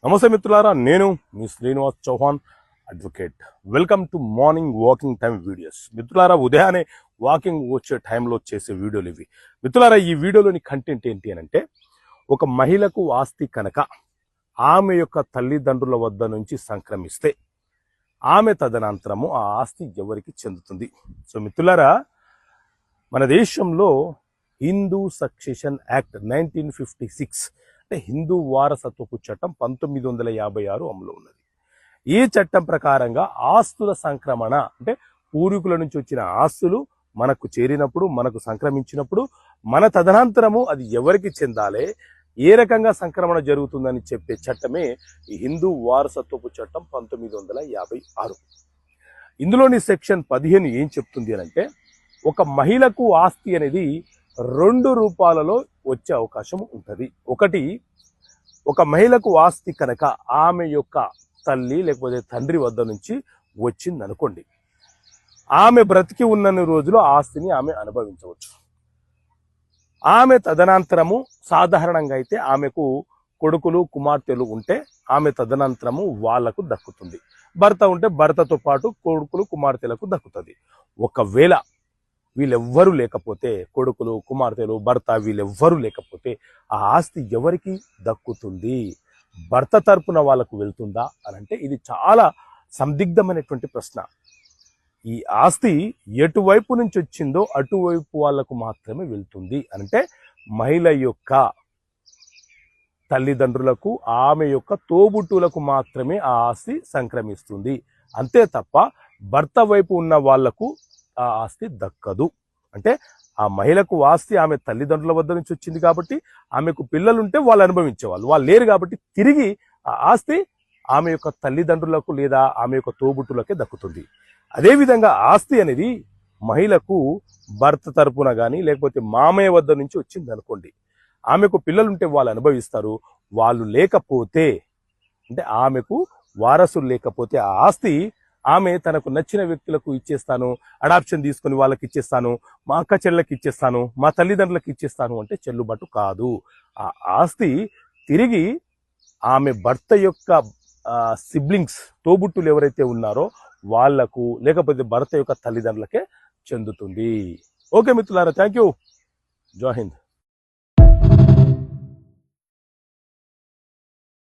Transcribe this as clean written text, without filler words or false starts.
నమస్తే మిత్రులారా, నేను మీ Srinivas Chauhan advocate. Welcome to morning walking time videos. మిత్రులారా, ఉదయాన్నే వాకింగ్ వచ్చే టైంలో చేసే వీడియోలు ఇవి. మిత్రులారా, ఈ వీడియోలోని కంటెంట్ ఏంటి అని అంటే, ఒక మహిళకు ఆస్తి కనుక ఆమె యొక్క తల్లిదండ్రుల వద్ద నుంచి సంక్రమిస్తే ఆమె తదనంతరము ఆ ఆస్తి ఎవరికి చెందుతుంది. సో మిత్రులారా, మన దేశంలో హిందూ సక్సెషన్ యాక్ట్ 1956 అంటే హిందూ వారసత్వపు చట్టం 1956 అమలు ఉన్నది. ఈ చట్టం ప్రకారంగా ఆస్తుల సంక్రమణ అంటే పూర్వీకుల నుంచి వచ్చిన ఆస్తులు మనకు చేరినప్పుడు, మనకు సంక్రమించినప్పుడు మన తదనంతరము అది ఎవరికి చెందాలి, ఏ రకంగా సంక్రమణ జరుగుతుందని చెప్పే చట్టమే ఈ హిందూ వారసత్వపు చట్టం 1956. ఇందులోని సెక్షన్ 15 ఏం చెప్తుంది అని అంటే, ఒక మహిళకు ఆస్తి అనేది 2 రూపాలలో వచ్చే అవకాశం ఉంటుంది. ఒకటి, ఒక మహిళకు ఆస్తి కనుక ఆమె యొక్క తల్లి లేకపోతే తండ్రి వద్ద నుంచి వచ్చింది అనుకోండి, ఆమె బ్రతికి ఉన్నన్ని రోజులు ఆస్తిని ఆమె అనుభవించవచ్చు. ఆమె తదనంతరము సాధారణంగా అయితే ఆమెకు కొడుకులు కుమార్తెలు ఉంటే ఆమె తదనంతరము వాళ్లకు దక్కుతుంది. భర్త ఉంటే భర్తతో పాటు కొడుకులు కుమార్తెలకు దక్కుతుంది. ఒకవేళ వీళ్ళెవ్వరూ లేకపోతే, కొడుకులు కుమార్తెలు భర్త వీళ్ళెవ్వరూ లేకపోతే ఆ ఆస్తి ఎవరికి దక్కుతుంది? భర్త తరపున వాళ్ళకు వెళ్తుందా అని అంటే ఇది చాలా సందిగ్ధమైనటువంటి ప్రశ్న. ఈ ఆస్తి ఎటువైపు నుంచి వచ్చిందో అటువైపు వాళ్లకు మాత్రమే వెళ్తుంది. అంటే మహిళ యొక్క తల్లిదండ్రులకు, ఆమె యొక్క తోబుట్టులకు మాత్రమే ఆ ఆస్తి సంక్రమిస్తుంది. అంతే తప్ప భర్త వైపు ఉన్న వాళ్లకు ఆ ఆస్తి దక్కదు. అంటే ఆ మహిళకు ఆస్తి ఆమె తల్లిదండ్రుల వద్ద నుంచి వచ్చింది కాబట్టి ఆమెకు పిల్లలుంటే వాళ్ళు అనుభవించేవాళ్ళు, వాళ్ళు లేరు కాబట్టి తిరిగి ఆ ఆస్తి ఆమె యొక్క తల్లిదండ్రులకు లేదా ఆమె యొక్క తోబుట్టులకే దక్కుతుంది. అదేవిధంగా ఆస్తి అనేది మహిళకు భర్త తరపున కానీ లేకపోతే మామయ్య వద్ద నుంచి వచ్చింది అనుకోండి, ఆమెకు పిల్లలుంటే వాళ్ళు అనుభవిస్తారు. వాళ్ళు లేకపోతే అంటే ఆమెకు వారసులు లేకపోతే ఆ ఆస్తి ఆమె తనకు నచ్చిన వ్యక్తులకు ఇచ్చేస్తాను, అడాప్షన్ తీసుకుని వాళ్ళకి ఇచ్చేస్తాను, మా అక్క చెల్లెకి ఇచ్చేస్తాను, మా తల్లిదండ్రులకు ఇచ్చేస్తాను అంటే చెల్లుబాటు కాదు. ఆ ఆస్తి తిరిగి ఆమె భర్త యొక్క సిబ్లింగ్స్, తోబుట్టులు ఎవరైతే ఉన్నారో వాళ్లకు లేకపోతే భర్త యొక్క తల్లిదండ్రులకే చెందుతుంది. ఓకే మిత్రులారా, థ్యాంక్ యూ. జై హింద్.